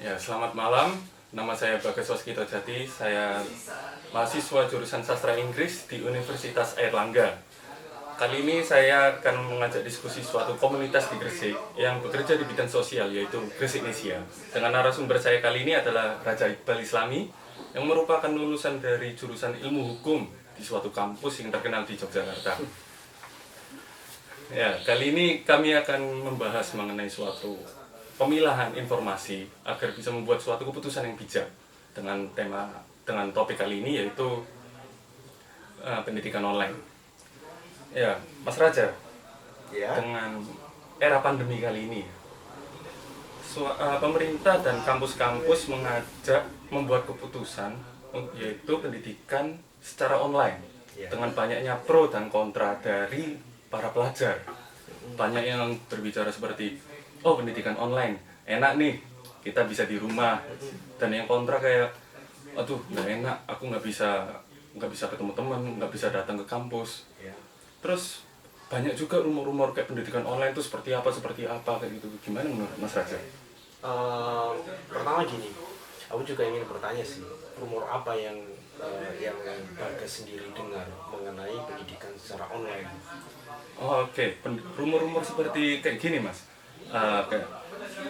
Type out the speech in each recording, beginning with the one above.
Ya, selamat malam. Nama saya Bagas Waskito Jati. Saya mahasiswa jurusan Sastra Inggris di Universitas Airlangga. Kali ini saya akan mengajak diskusi suatu komunitas di Gresik yang bekerja di bidang sosial, yaitu Gresiknesia. Dengan narasumber saya kali ini adalah Raja Iqbal Islami, yang merupakan lulusan dari jurusan ilmu hukum di suatu kampus yang terkenal di Yogyakarta. Ya, kali ini kami akan membahas mengenai suatu pemilahan informasi agar bisa membuat suatu keputusan yang bijak dengan topik kali ini, yaitu pendidikan online. Ya, Mas Raja, Ya, dengan era pandemi kali ini, pemerintah dan kampus-kampus mengajak membuat keputusan yaitu pendidikan secara online. Ya. Dengan banyaknya pro dan kontra dari para pelajar. Banyak yang berbicara seperti, oh, pendidikan online enak nih, kita bisa di rumah. Dan yang kontra kayak, aduh, nggak enak, aku nggak bisa ketemu teman, nggak bisa datang ke kampus. ya. Terus banyak juga rumor-rumor kayak pendidikan online itu seperti apa kayak gitu. Gimana menurut Mas Raja? Pertama gini, aku juga ingin bertanya sih, rumor apa yang Bagas sendiri dengar mengenai pendidikan secara online? Oh, oke. Rumor-rumor seperti kayak gini, Mas. Kayak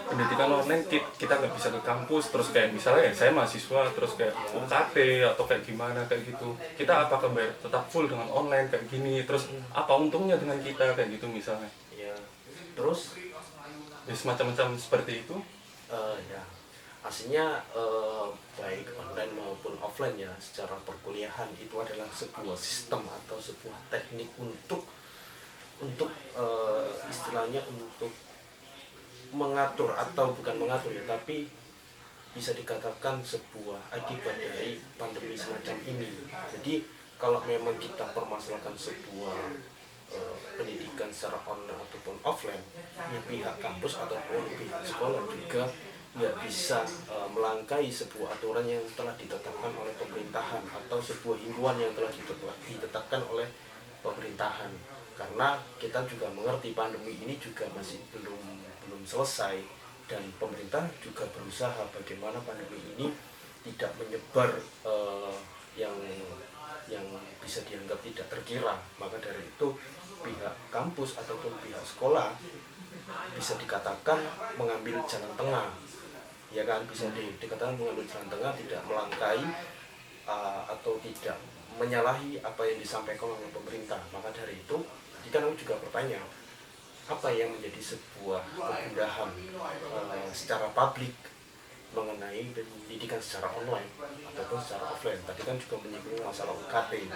pendidikan online kita nggak bisa ke kampus, terus kayak misalnya ya saya mahasiswa, terus kayak UKT atau kayak gimana kayak gitu. Kita apakah tetap full dengan online kayak gini? Terus apa untungnya dengan kita kayak gitu misalnya? Ya, terus Ya, semacam-macam seperti itu. ya, aslinya baik online maupun offline ya, secara perkuliahan itu adalah sebuah sistem atau sebuah teknik untuk istilahnya untuk mengatur atau bukan mengatur ya, tapi bisa dikatakan sebuah akibat dari pandemi semacam ini. Jadi kalau memang kita permasalahkan sebuah pendidikan secara online ataupun offline, ya pihak kampus ataupun pihak sekolah juga nggak bisa melangkahi sebuah aturan yang telah ditetapkan oleh pemerintahan atau sebuah himbauan yang telah ditetapkan oleh pemerintahan. Karena kita juga mengerti pandemi ini juga masih belum selesai, dan pemerintah juga berusaha bagaimana pandemi ini tidak menyebar yang bisa dianggap tidak terkira. Maka dari itu pihak kampus ataupun pihak sekolah bisa dikatakan mengambil jalan tengah, ya kan, bisa dikatakan mengambil jalan tengah, tidak melangkai atau tidak menyalahi apa yang disampaikan oleh pemerintah. Maka dari itu jika aku juga bertanya, apa yang menjadi sebuah kemudahan secara publik mengenai pendidikan secara online ataupun secara offline. Tadi kan juga menyinggung masalah UKT.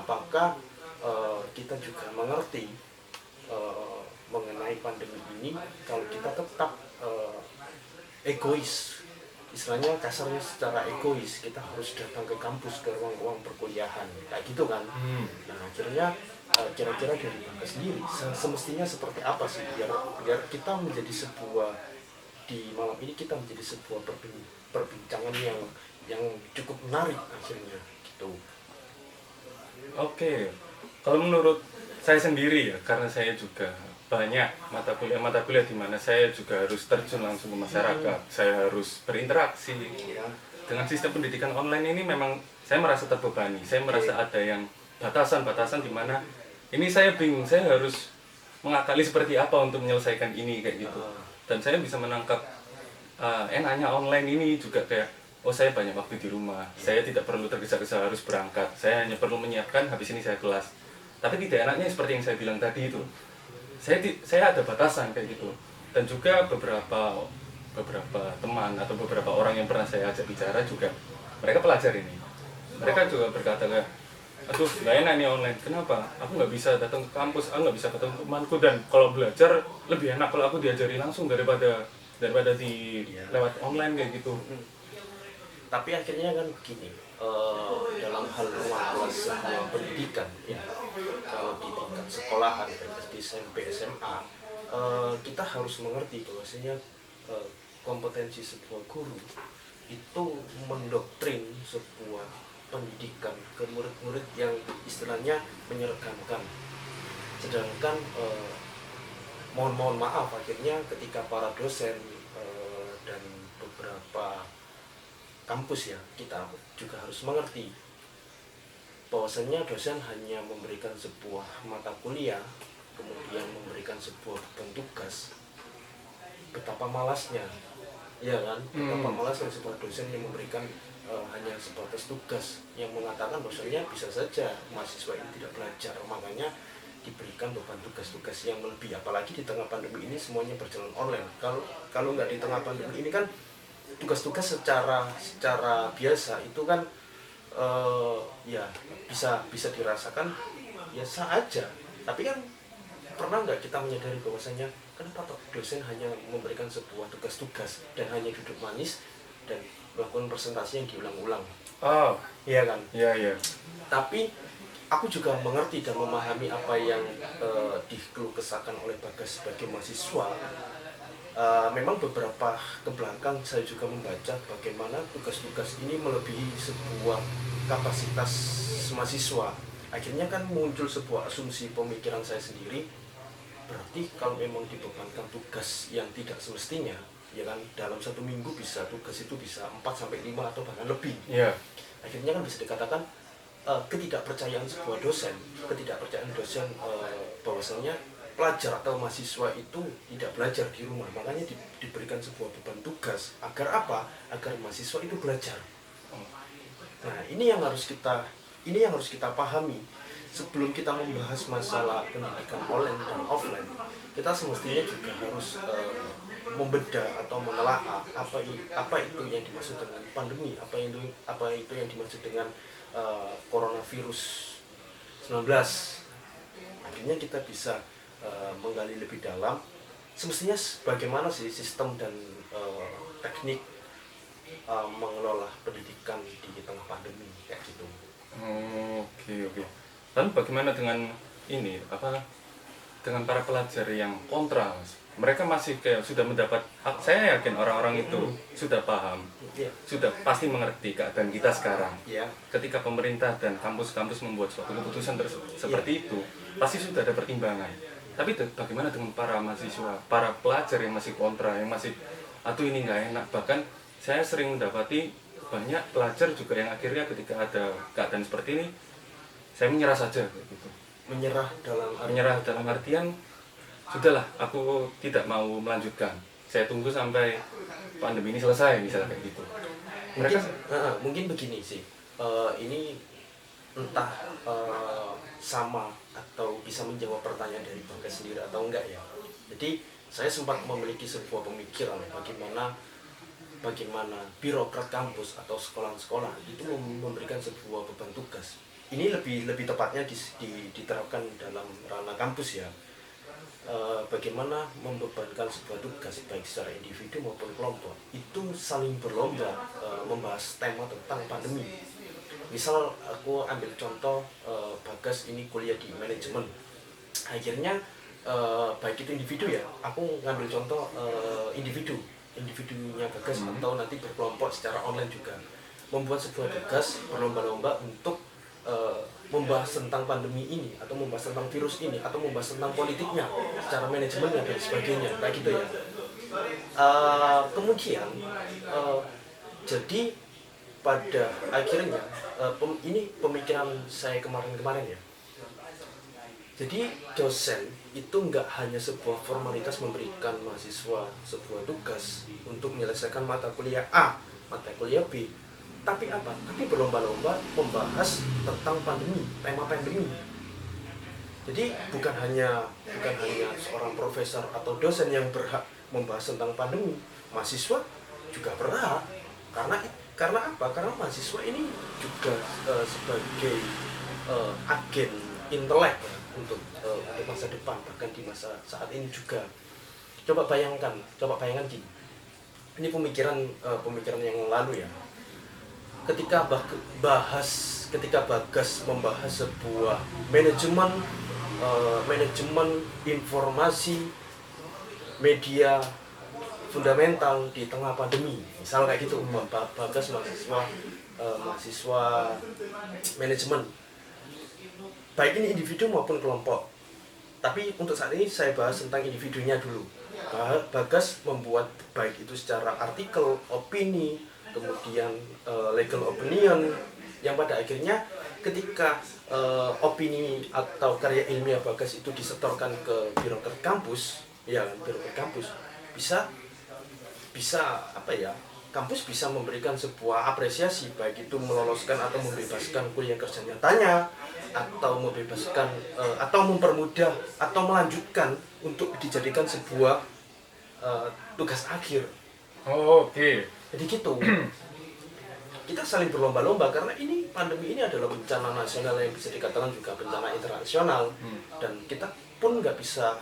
Apakah kita juga mengerti mengenai pandemi ini kalau kita tetap egois, istilahnya kasarnya secara egois, kita harus datang ke kampus, ke ruang-ruang perkuliahan kayak gitu kan. Nah, akhirnya kira-kira dari Bagas sendiri semestinya seperti apa sih biar kita menjadi sebuah, di malam ini kita menjadi sebuah perbincangan yang cukup menarik akhirnya gitu. Oke. Kalau menurut saya sendiri ya, karena saya juga banyak mata kuliah di mana saya juga harus terjun langsung ke masyarakat. Saya harus berinteraksi. Ya. Dengan sistem pendidikan online ini memang saya merasa terbebani. Saya merasa ada yang batasan-batasan di mana ini saya bingung, saya harus mengakali seperti apa untuk menyelesaikan ini kayak gitu. Dan saya bisa menangkap enaknya online ini juga kayak, oh, saya banyak waktu di rumah, saya tidak perlu tergesa-gesa harus berangkat, saya hanya perlu menyiapkan, habis ini saya kelas. Tapi tidak enaknya seperti yang saya bilang tadi itu, saya ada batasan kayak gitu. Dan juga beberapa teman atau beberapa orang yang pernah saya ajak bicara juga, mereka pelajar ini, mereka juga berkata kayak, aduh, nggak enak nih online. Kenapa? Aku nggak bisa datang ke kampus, aku nggak bisa ketemu temanku, dan kalau belajar lebih enak kalau aku diajari langsung daripada di lewat online kayak gitu. Tapi akhirnya kan begini, dalam hal ruang kelas sebuah pendidikan ya, kalau di tingkat sekolahan baik di SMP SMA, kita harus mengerti bahwasanya kompetensi sebuah guru itu mendoktrin sebuah pendidikan ke murid-murid yang istilahnya menyergamkan. Sedangkan mohon maaf akhirnya ketika para dosen dan beberapa kampus ya, kita juga harus mengerti bahwasanya dosen hanya memberikan sebuah mata kuliah, kemudian memberikan sebuah beban tugas. Betapa malasnya, ya kan? Betapa malasnya sebuah dosen yang memberikan hanya sebatas tugas, yang mengatakan bahwasanya bisa saja mahasiswa ini tidak belajar, makanya diberikan beban tugas-tugas yang lebih. Apalagi di tengah pandemi ini semuanya berjalan online. Kalau nggak di tengah pandemi ini kan tugas-tugas secara biasa itu kan ya bisa dirasakan biasa aja. Tapi kan pernah nggak kita menyadari bahwasanya kenapa dosen hanya memberikan sebuah tugas-tugas dan hanya duduk manis dan melakukan presentasi yang diulang-ulang. Oh, Iya kan? iya. Tapi aku juga mengerti dan memahami apa yang dikeluh kesahkan oleh Bagas sebagai mahasiswa. Memang beberapa ke belakang saya juga membaca bagaimana tugas-tugas ini melebihi sebuah kapasitas mahasiswa. Akhirnya kan muncul sebuah asumsi pemikiran saya sendiri, berarti kalau memang dibebankan tugas yang tidak semestinya, ya kan, dalam satu minggu tugas itu bisa 4-5 atau bahkan lebih. Iya. Akhirnya kan bisa dikatakan ketidakpercayaan sebuah dosen, bahwasanya pelajar atau mahasiswa itu tidak belajar di rumah, makanya diberikan sebuah beban tugas agar apa? Agar mahasiswa itu belajar. Nah, ini yang harus kita pahami sebelum kita membahas masalah pendidikan online dan offline. Kita semestinya juga harus membedah atau menelaah apa itu yang dimaksud dengan pandemi, apa itu yang dimaksud dengan coronavirus 19. Akhirnya kita bisa menggali lebih dalam semestinya bagaimana sih sistem dan teknik mengelola pendidikan di tengah pandemi kayak gitu. Oke. Lalu bagaimana dengan dengan para pelajar yang kontra, Mas? Mereka masih kayak sudah mendapat hak. Saya yakin orang-orang itu sudah paham, sudah pasti mengerti keadaan kita sekarang. Ketika pemerintah dan kampus-kampus membuat suatu keputusan seperti itu, pasti sudah ada pertimbangan. Tapi bagaimana dengan para mahasiswa, para pelajar yang masih kontra, yang masih ini nggak enak. Bahkan saya sering mendapati banyak pelajar juga yang akhirnya ketika ada keadaan seperti ini, saya menyerah saja gitu. Menyerah dalam artian sudahlah, aku tidak mau melanjutkan, saya tunggu sampai pandemi ini selesai, misalnya kayak gitu. Mungkin begini sih, ini entah sama atau bisa menjawab pertanyaan dari Bagas sendiri atau enggak ya. Jadi saya sempat memiliki sebuah pemikiran bagaimana birokrat kampus atau sekolah-sekolah itu memberikan sebuah beban tugas. Ini lebih tepatnya diterapkan dalam ranah kampus ya. Bagaimana membebankan sebuah tugas baik secara individu maupun kelompok itu saling berlomba membahas tema tentang pandemi. Misal aku ambil contoh, Bagas ini kuliah di manajemen. Akhirnya baik itu individu ya, aku ngambil contoh individunya Bagas atau nanti berkelompok secara online juga membuat sebuah tugas berlomba-lomba untuk membahas tentang pandemi ini atau membahas tentang virus ini atau membahas tentang politiknya secara manajemennya dan sebagainya kayak gitu ya. Kemudian jadi pada akhirnya ini pemikiran saya kemarin ya. Jadi dosen itu nggak hanya sebuah formalitas memberikan mahasiswa sebuah tugas untuk menyelesaikan mata kuliah A, mata kuliah B, tapi apa? Tapi berlomba-lomba membahas tentang pandemi, tema pandemi. Jadi bukan hanya seorang profesor atau dosen yang berhak membahas tentang pandemi, mahasiswa juga berhak. Karena apa? Karena mahasiswa ini juga sebagai agen intelek ya, untuk masa depan, bahkan di masa saat ini juga. Coba bayangkan gini. Ini pemikiran yang lalu ya. Ketika Bagas membahas sebuah manajemen informasi media fundamental di tengah pandemi, misal kayak gitu, Bagas mahasiswa manajemen, baik ini individu maupun kelompok. Tapi untuk saat ini saya bahas tentang individunya dulu. Bagas membuat baik itu secara artikel, opini, kemudian legal opinion, yang pada akhirnya ketika opini atau karya ilmiah Bagas itu disetorkan ke birokrat kampus, ya kan, birokrat kampus bisa apa ya, kampus bisa memberikan sebuah apresiasi, baik itu meloloskan atau membebaskan kuliah kerja nyatanya, atau membebaskan atau mempermudah atau melanjutkan untuk dijadikan sebuah tugas akhir. Oh, oke. Jadi gitu. Kita saling berlomba-lomba karena ini pandemi ini adalah bencana nasional yang bisa dikatakan juga bencana internasional, dan kita pun nggak bisa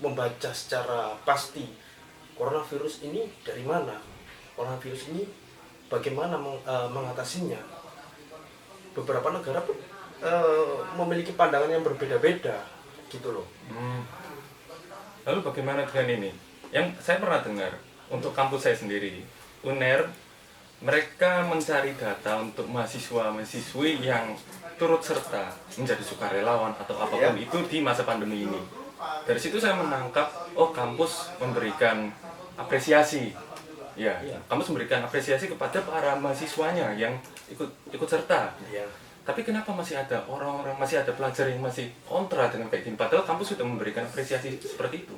membaca secara pasti coronavirus ini dari mana, coronavirus ini bagaimana mengatasinya. Beberapa negara pun memiliki pandangan yang berbeda-beda gitu loh. Lalu bagaimana dengan ini? Yang saya pernah dengar untuk kampus saya sendiri, UNER, mereka mencari data untuk mahasiswa-mahasiswi yang turut serta menjadi sukarelawan atau apapun itu di masa pandemi ini. Dari situ saya menangkap, oh kampus memberikan apresiasi. Ya, kampus memberikan apresiasi kepada para mahasiswanya yang ikut serta. Ya. Tapi kenapa masih ada orang-orang, masih ada pelajar yang masih kontra dengan kayak gini? Padahal kampus sudah memberikan apresiasi seperti itu.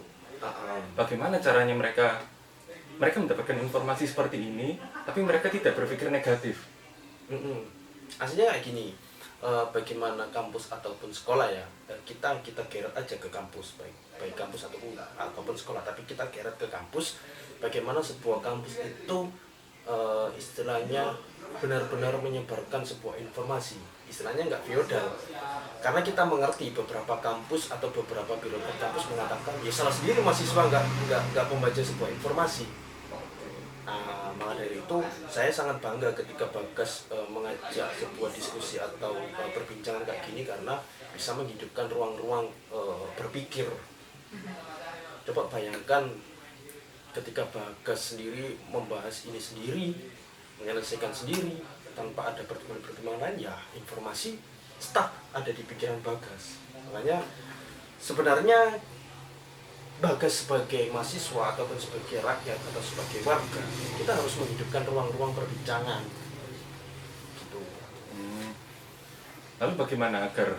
Bagaimana caranya mereka mendapatkan informasi seperti ini, tapi mereka tidak berpikir negatif? Aslinya kayak gini, bagaimana kampus ataupun sekolah ya, kita geret aja ke kampus, baik kampus ataupun sekolah, tapi kita geret ke kampus. Bagaimana sebuah kampus itu istilahnya benar-benar menyebarkan sebuah informasi, istilahnya nggak feodal, karena kita mengerti beberapa kampus atau beberapa birokrat kampus mengatakan ya salah sendiri mahasiswa nggak membaca sebuah informasi. Maka dari itu saya sangat bangga ketika Bagas mengajak sebuah diskusi atau perbincangan kayak gini, karena bisa menghidupkan ruang-ruang berpikir. Coba bayangkan ketika Bagas sendiri membahas ini sendiri, menyelesaikan sendiri tanpa ada pertemuan-pertemuan lain, ya informasi stuck ada di pikiran Bagas. Makanya sebenarnya Bagas sebagai mahasiswa ataupun sebagai rakyat atau sebagai warga, kita harus menghidupkan ruang-ruang perbincangan gitu. Lalu bagaimana agar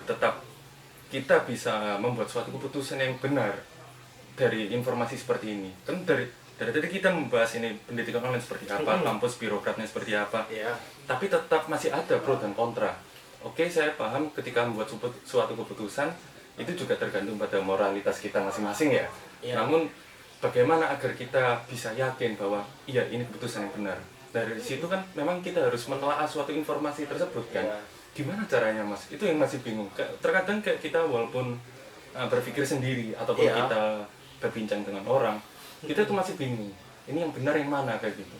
tetap kita bisa membuat suatu keputusan yang benar dari informasi seperti ini? Kan dari tadi kita membahas ini pendidikan online seperti apa, kampus birokratnya seperti apa, tapi tetap masih ada pro dan kontra. Oke, saya paham ketika membuat suatu keputusan itu juga tergantung pada moralitas kita masing-masing ya. Namun bagaimana agar kita bisa yakin bahwa iya ini keputusan yang benar? Dari situ kan memang kita harus menelaah suatu informasi tersebut kan. Gimana caranya Mas? Itu yang masih bingung. Terkadang kayak kita walaupun berpikir sendiri ataupun kita berbincang dengan orang, kita tuh masih bingung. Ini yang benar yang mana kayak gitu.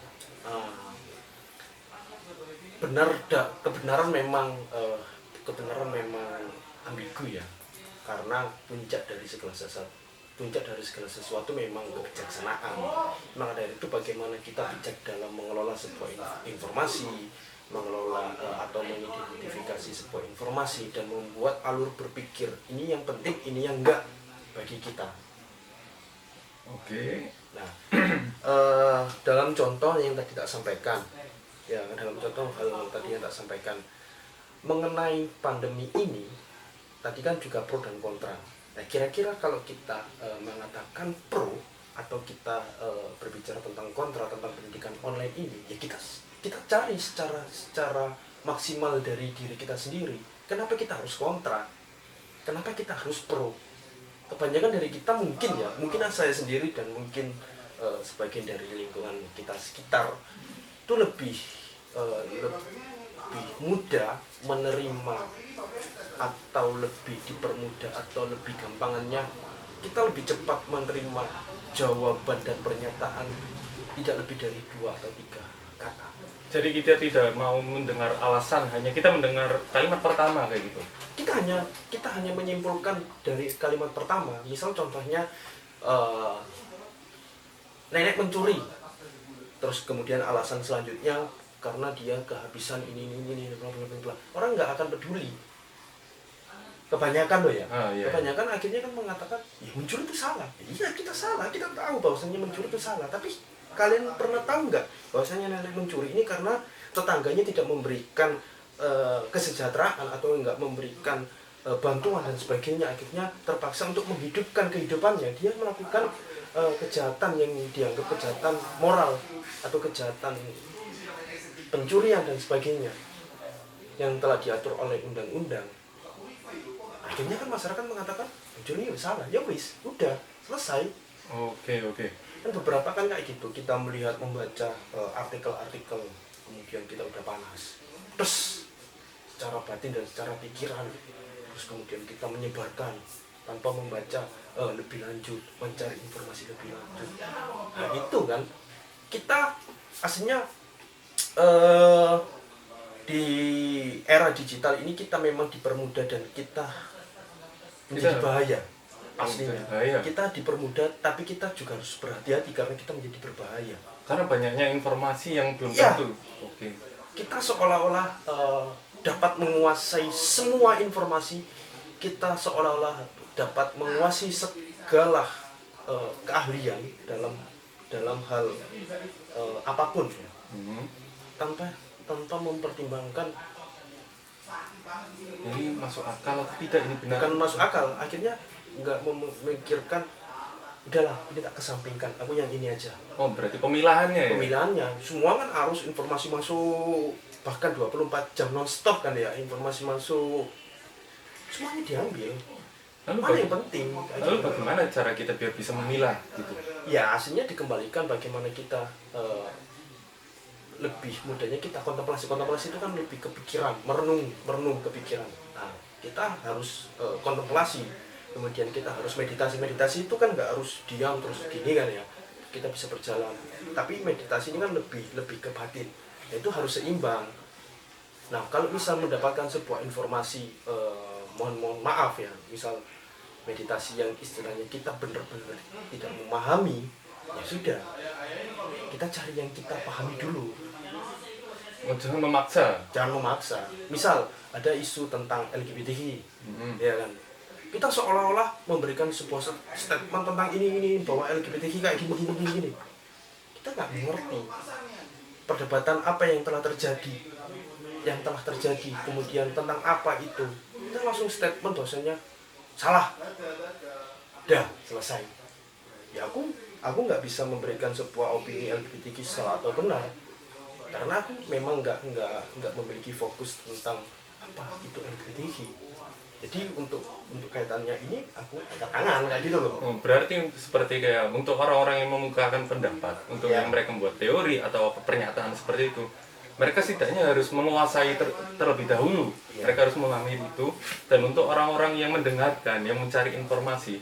Kebenaran memang ambigu ya. Karena puncak dari segala sesuatu memang kebijaksanaan. Maka dari itu bagaimana kita bijak dalam mengelola sebuah informasi, mengelola atau mengidentifikasi sebuah informasi dan membuat alur berpikir ini yang penting, ini yang enggak bagi kita. Oke. Nah, dalam contoh yang tadi tak sampaikan, mengenai pandemi ini, tadi kan juga pro dan kontra. Nah, kira-kira kalau kita mengatakan pro atau kita berbicara tentang kontra tentang pendidikan online ini, ya kita cari secara maksimal dari diri kita sendiri. Kenapa kita harus kontra? Kenapa kita harus pro? Kebanyakan dari kita mungkin saya sendiri dan mungkin sebagian dari lingkungan kita sekitar itu lebih mudah menerima atau lebih dipermudah atau lebih gampangannya kita lebih cepat menerima jawaban dan pernyataan tidak lebih dari 2 atau 3 kata. Jadi kita tidak mau mendengar alasan, hanya kita mendengar kalimat pertama kayak gitu. Kita hanya menyimpulkan dari kalimat pertama. Misal contohnya nenek mencuri, terus kemudian alasan selanjutnya karena dia kehabisan ini bla bla bla. Orang nggak akan peduli. Kebanyakan loh ya. Iya. Kebanyakan akhirnya kan mengatakan ya mencuri itu salah. Iya, kita salah, kita tahu bahwasanya mencuri itu salah, tapi kalian pernah tahu nggak bahwasanya nenek mencuri ini karena tetangganya tidak memberikan kesejahteraan atau nggak memberikan bantuan dan sebagainya, akhirnya terpaksa untuk menghidupkan kehidupannya. Dia melakukan kejahatan yang dianggap kejahatan moral atau kejahatan pencurian dan sebagainya yang telah diatur oleh undang-undang. Akhirnya kan masyarakat mengatakan pencuri ya salah, ya wis, udah selesai. Oke. Kan beberapa kan kayak gitu, kita melihat membaca artikel-artikel, kemudian kita udah panas, terus secara batin dan secara pikiran, terus kemudian kita menyebarkan tanpa membaca lebih lanjut, mencari informasi lebih lanjut. Nah itu kan kita aslinya di era digital ini kita memang dipermudah dan kita menjadi bahaya. Aslinya bahaya. kita dipermudah, tapi kita juga harus berhati-hati karena kita menjadi berbahaya. Karena banyaknya informasi yang belum Ya. tentu. Oke. Kita seolah-olah dapat menguasai semua informasi, kita seolah-olah dapat menguasai segala keahlian dalam hal apapun, tanpa mempertimbangkan Ini masuk akal atau tidak, ini benar? bukan masuk akal. Akhirnya nggak memikirkan, udahlah ini tak kesampingkan, aku yang ini aja. Oh, berarti pemilahannya ya? Pemilihannya semua kan harus informasi masuk, bahkan 24 jam non-stop kan ya, informasi masuk, semuanya diambil. Lalu, Mana yang penting? lalu bagaimana cara kita biar bisa memilah gitu? Ya aslinya dikembalikan bagaimana kita lebih mudahnya kita kontemplasi itu kan lebih kepikiran, merenung kepikiran. Nah kita harus kontemplasi, kemudian kita harus meditasi itu kan nggak harus diam terus gini kan ya, kita bisa berjalan, tapi meditasi ini kan lebih ke batin, itu harus seimbang. Nah kalau misal mendapatkan sebuah informasi, mohon maaf ya, misal meditasi yang istilahnya kita benar-benar tidak memahami, ya sudah, kita cari yang kita pahami dulu. Oh, jangan memaksa. Jangan memaksa. Misal ada isu tentang LGBTQ, ya kan, kita seolah-olah memberikan sebuah statement tentang ini bahwa LGBTQ kayak gini. Kita nggak mengerti perdebatan apa yang telah terjadi, kemudian tentang apa itu. Kita langsung statement bahwasanya salah, dah selesai. Ya aku nggak bisa memberikan sebuah opini LGBTQ salah atau benar, karena aku memang nggak memiliki fokus tentang apa itu LGBTQ. Jadi untuk kaitannya ini aku angkat tangan kayak gitu loh. Oh, berarti seperti kayak untuk orang-orang yang memukakan pendapat, untuk Ya. yang mereka membuat teori atau pernyataan seperti itu, mereka setidaknya harus menguasai terlebih dahulu. Ya. Mereka harus memahami itu. Dan untuk orang-orang yang mendengarkan, yang mencari informasi,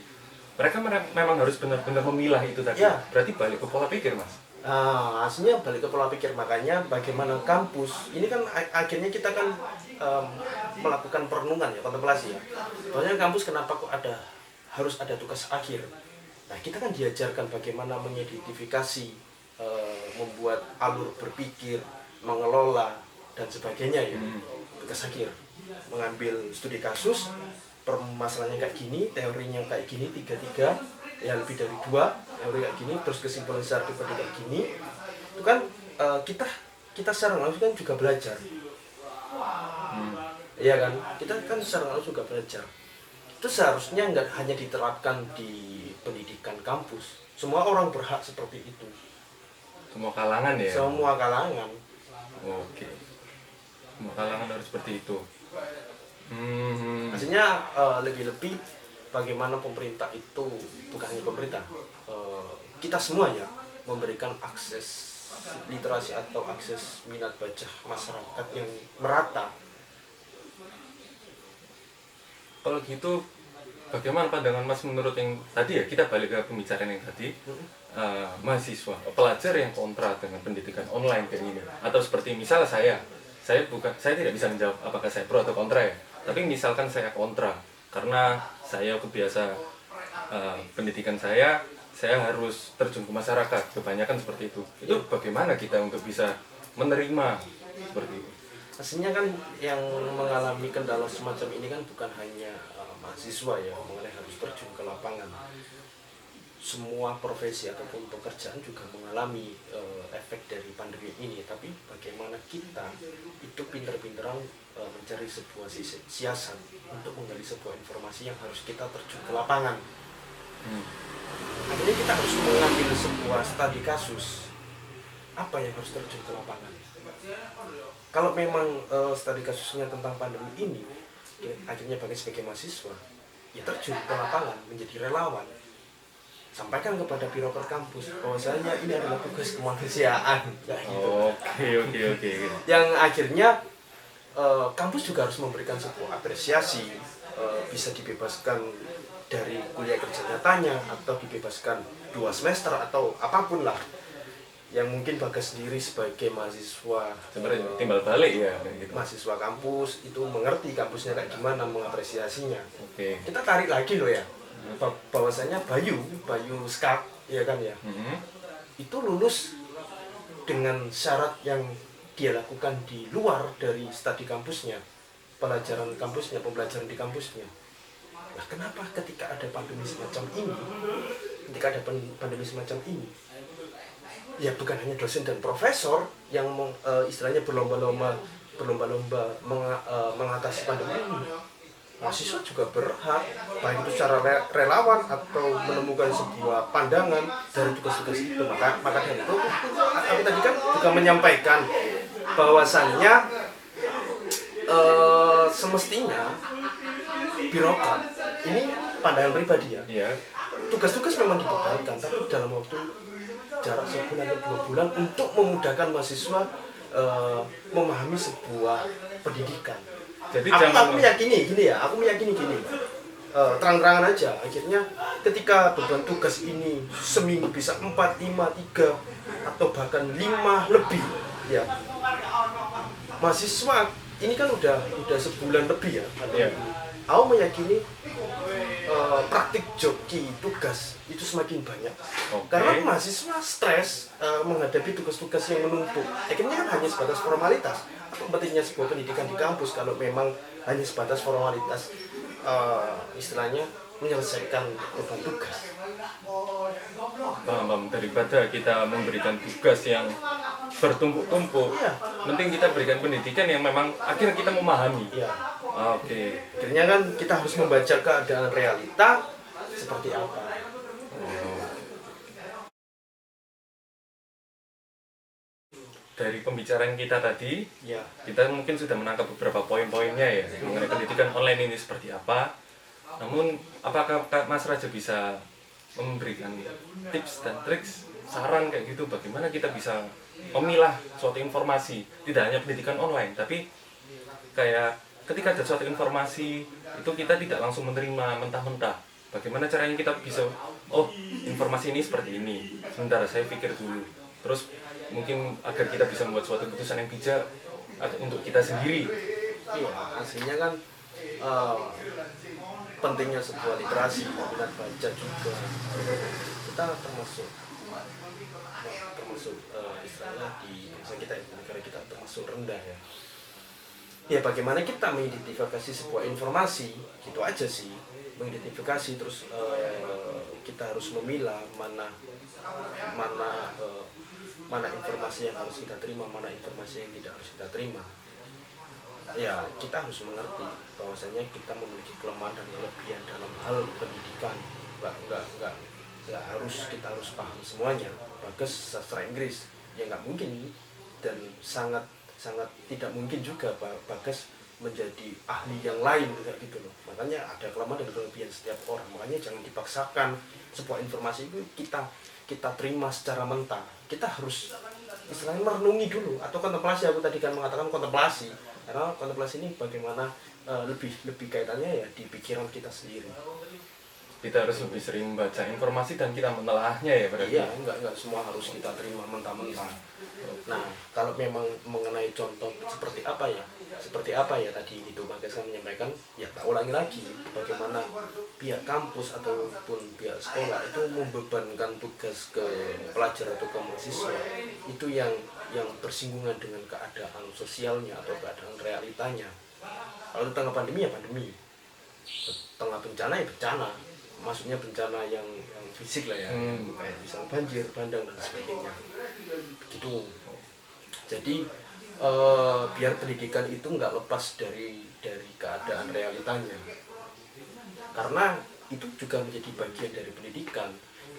mereka memang harus benar-benar memilah itu tadi. Ya. Berarti balik ke pola pikir, Mas. Nah, aslinya balik ke pola pikir, makanya bagaimana kampus ini kan akhirnya kita kan melakukan perenungan ya, kontemplasi ya. Soalnya kampus kenapa kok harus ada tugas akhir? Nah kita kan diajarkan bagaimana mengidentifikasi, membuat alur berpikir, mengelola dan sebagainya ya. Tugas akhir, mengambil studi kasus, permasalahannya kayak gini, teorinya kayak gini, 3 ya lebih dari 2 teori kayak gini, terus kesimpulan secara pribadi kayak gini. Itu kan kita secara langsung kan juga belajar. Iya kan, kita kan secara langsung juga belajar. Itu seharusnya nggak hanya diterapkan di pendidikan kampus. Semua orang berhak seperti itu. Semua kalangan ya? Semua kalangan. Oke. Semua kalangan harus seperti itu. Maksudnya lebih-lebih bagaimana pemerintah itu, bukan hanya pemerintah, kita semuanya memberikan akses literasi atau akses minat baca masyarakat yang merata. Kalau gitu, bagaimana pandangan Mas menurut yang tadi ya, kita balik ke pembicaraan yang tadi, mahasiswa, pelajar yang kontra dengan pendidikan online kayak gini, atau seperti misalnya saya tidak bisa menjawab apakah saya pro atau kontra ya, tapi misalkan saya kontra, karena saya kebiasa pendidikan saya harus terjun ke masyarakat, kebanyakan seperti itu. Itu bagaimana kita untuk bisa menerima seperti itu? Aslinya kan yang mengalami kendala semacam ini kan bukan hanya mahasiswa ya, mengenai harus terjun ke lapangan. semua profesi ataupun pekerjaan juga mengalami efek dari pandemi ini, tapi bagaimana kita itu pinter-pinteran mencari sebuah siasat untuk menggali sebuah informasi yang harus kita terjun ke lapangan. Akhirnya kita harus mengambil sebuah studi kasus apa yang harus terjun ke lapangan. Kalau memang studi kasusnya tentang pandemi ini, ya, akhirnya bagi sebagai mahasiswa ya terjun ke lapangan menjadi relawan, sampaikan kepada birokrat kampus bahwasanya ini adalah tugas kemanusiaan ya, gitu. Oke. Yang akhirnya kampus juga harus memberikan sebuah apresiasi, bisa dibebaskan dari kuliah kerja nyatanya atau dibebaskan 2 semester atau apapun lah, yang mungkin Bagas sendiri sebagai mahasiswa Sebenarnya timbal balik ya kayak gitu. mahasiswa kampus itu mengerti kampusnya kayak gimana, mengapresiasinya. Oke. Kita tarik lagi loh ya, bahwasanya Bayu Skak ya kan ya, itu lulus dengan syarat yang dia lakukan di luar dari studi kampusnya, pembelajaran di kampusnya. Nah, kenapa ketika ada pandemi semacam ini, ya bukan hanya dosen dan profesor yang istilahnya berlomba-lomba mengatasi pandemi ini, mahasiswa juga berhak, baik itu secara relawan atau menemukan sebuah pandangan dari tugas-tugas itu. Maka dari itu aku tadi kan juga menyampaikan bahwasannya semestinya birokrat ini pandangan pribadi ya. Iya. Tugas-tugas memang dibebankan, tapi dalam waktu jarak sebulan atau 2 bulan untuk memudahkan mahasiswa memahami sebuah pendidikan. Jadi aku meyakini gini, terang-terangan aja, akhirnya ketika beban tugas ini seminggu bisa 4, 5, 3 atau bahkan 5 lebih ya, mahasiswa ini kan udah sebulan lebih ya, yeah. Aku meyakini praktik joki tugas itu semakin banyak. Karena mahasiswa stres menghadapi tugas-tugas yang menumpuk. Akhirnya kan hanya sebatas formalitas. Apa pentingnya sebuah pendidikan di kampus kalau memang hanya sebatas formalitas, istilahnya menyelesaikan beban tugas. Paham, daripada kita memberikan tugas yang bertumpuk-tumpuk, penting kita berikan pendidikan yang memang akhirnya kita memahami. Ya. Oke. Akhirnya kan kita harus membaca keadaan realita seperti apa. Dari pembicaraan kita tadi, Ya. kita mungkin sudah menangkap beberapa poin-poinnya ya mengenai pendidikan online ini seperti apa. Namun, apakah Mas Raja bisa memberikan tips dan triks, saran kayak gitu, bagaimana kita bisa memilah suatu informasi, tidak hanya pendidikan online, tapi kayak ketika ada suatu informasi itu kita tidak langsung menerima mentah-mentah. Bagaimana caranya kita bisa, oh informasi ini seperti ini, sebentar saya pikir dulu. Terus mungkin agar kita bisa membuat suatu keputusan yang bijak untuk kita sendiri. Iya, aslinya kan pentingnya sebuah literasi, minat baca juga. Kita termasuk istilahnya di bangsa kita, negara kita termasuk rendah ya. Ya bagaimana kita mengidentifikasi sebuah informasi, gitu aja sih. Mengidentifikasi terus kita harus memilah mana informasi yang harus kita terima, mana informasi yang tidak harus kita terima. Ya kita harus mengerti bahwasanya kita memiliki kelemahan dan kelebihan dalam hal pendidikan. Nggak harus kita harus paham semuanya. Bagus sastra Inggris ya nggak mungkin, dan sangat tidak mungkin juga Bagas menjadi ahli yang lain kayak gitu loh. Makanya ada kelemahan dan kelebihan setiap orang. Makanya jangan dipaksakan sebuah informasi itu kita terima secara mentah. Kita harus istilahnya merenungi dulu, atau kontemplasi. Aku tadi kan mengatakan kontemplasi, karena kontemplasi ini bagaimana lebih kaitannya ya di pikiran kita sendiri. Kita harus lebih sering membaca informasi dan kita menelaahnya ya berarti. Iya, enggak semua harus kita terima mentah-mentah. Nah, kalau memang mengenai contoh seperti apa ya tadi itu Bagas kan menyampaikan, ya tak ulangi lagi bagaimana pihak kampus ataupun pihak sekolah itu membebankan tugas ke pelajar atau ke mahasiswa itu yang bersinggungan dengan keadaan sosialnya atau keadaan realitanya. Kalau tengah pandemi ya pandemi, tengah bencana ya bencana. maksudnya bencana yang fisik lah ya, kayak misal banjir, bandang dan sebagainya gitu. Jadi biar pendidikan itu nggak lepas dari keadaan realitanya, karena itu juga menjadi bagian dari pendidikan.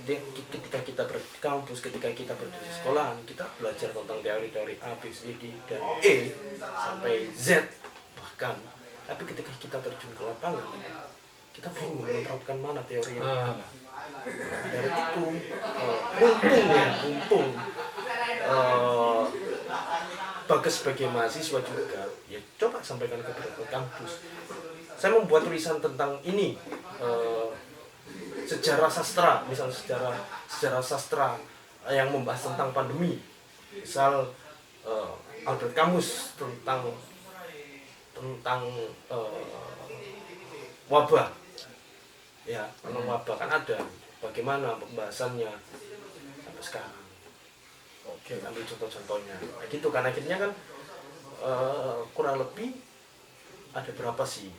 Jadi ketika kita berada di kampus, ketika kita berada di sekolahan, kita belajar tentang teori-teori A, B, C, D, dan E sampai Z bahkan. Tapi ketika kita terjun ke lapangan, kita bingung menerapkan mana teori yang dari itu mumpung Bagas sebagai mahasiswa juga, ya coba sampaikan ke kampus. Saya membuat tulisan tentang ini, sejarah sastra, misal sejarah sastra yang membahas tentang pandemi, misal Albert Camus tentang wabah, ya tentang wabah kan ada, bagaimana pembahasannya sampai sekarang. Oke, ambil contoh-contohnya, nah, gitu kan akhirnya kan kurang lebih ada berapa sih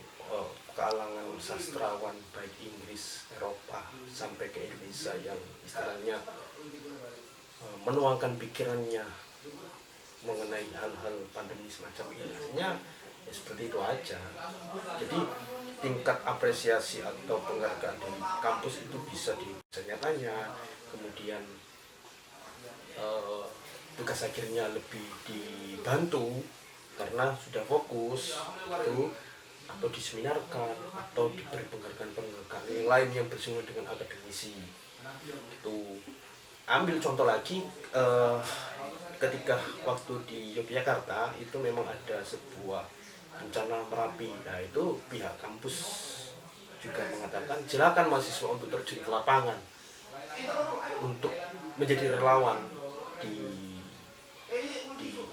kalangan sastrawan baik Inggris, Eropa sampai ke Indonesia yang istilahnya menuangkan pikirannya mengenai hal-hal pandemi semacam ini. Artinya ya seperti itu aja. Jadi tingkat apresiasi atau penghargaan di kampus itu bisa nyatanya, kemudian tugas akhirnya lebih dibantu karena sudah fokus itu, atau diseminarkan atau diberi penghargaan yang lain yang bersinggungan dengan akademisi itu. Ambil contoh lagi, ketika waktu di Yogyakarta itu memang ada sebuah bencana Merapi. Nah itu pihak kampus juga mengatakan silakan mahasiswa untuk terjun ke lapangan untuk menjadi relawan di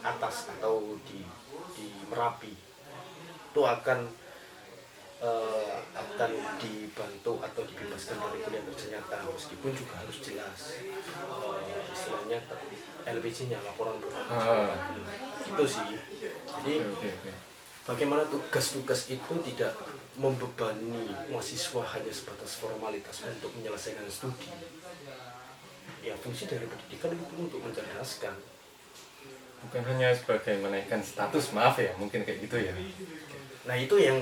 atas atau di Merapi. Itu akan dibantu atau dibebaskan dari kuliah kerja nyata, meskipun juga harus jelas istilahnya LPG-nya, laporan berlaku. Itu sih. Jadi bagaimana tugas-tugas itu tidak membebani mahasiswa hanya sebatas formalitas untuk menyelesaikan studi. Ya fungsi dari pendidikan itu untuk mencerdaskan, bukan hanya sebagai menaikkan status, maaf ya, mungkin kayak gitu ya. Nah itu yang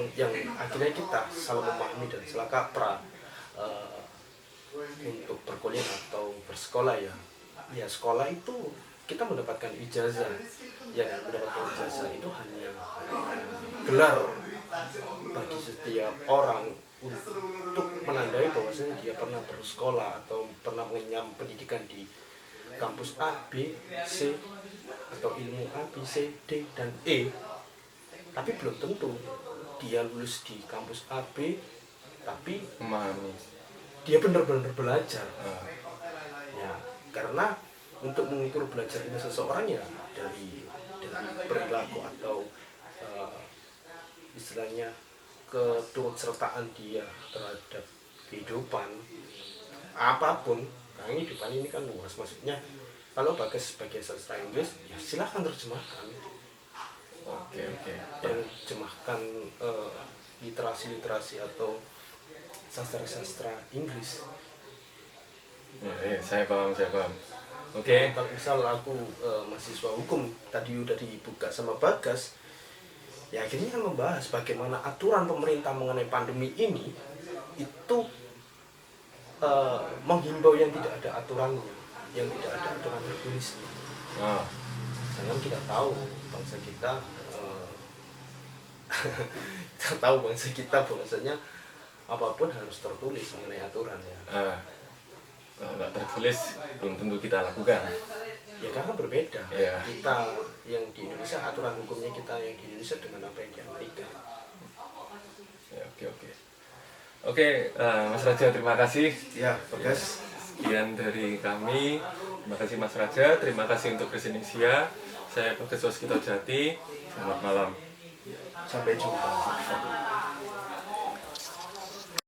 akhirnya kita salah memahami dan salah kaprah untuk berkuliah atau bersekolah ya. Ya sekolah itu kita mendapatkan ijazah, yang mendapatkan ijazah itu hanya gelar bagi setiap orang untuk menandai bahwasanya dia pernah bersekolah atau pernah mengenyam pendidikan di kampus A, B, C atau ilmu A, B, C, D, dan E. Tapi belum tentu dia lulus di kampus A, B, tapi memahami, dia benar-benar belajar. Ya, karena untuk mengukur belajarnya seseorang ya dari perilaku atau istilahnya keturutsertaan dia terhadap kehidupan apapun. Nah kehidupan ini kan luas, maksudnya kalau Bagas sebagai sastra Inggris ya silahkan terjemahkan. Oke. Terjemahkan literasi atau sastra Inggris. Ya, saya paham. Oke. Misal aku mahasiswa hukum, tadi udah dibuka sama Bagas, ya akhirnya kan membahas bagaimana aturan pemerintah mengenai pandemi ini itu menghimbau yang tidak ada aturannya, yang tidak ada aturan tertulisnya. Jangan kita tahu bangsa kita kita bahwasanya apapun harus tertulis mengenai aturan ya. Kalau nggak tertulis belum tentu kita lakukan. Ya karena berbeda. Yeah. Kita yang di Indonesia, aturan hukumnya kita yang di Indonesia dengan apa yang di Amerika. Ya, oke, Mas Raja, terima kasih. Ya, Bagas. Sekian dari kami. Terima kasih Mas Raja, terima kasih untuk Indonesia. Saya Bagas Waskito Jati. Selamat malam. Sampai jumpa.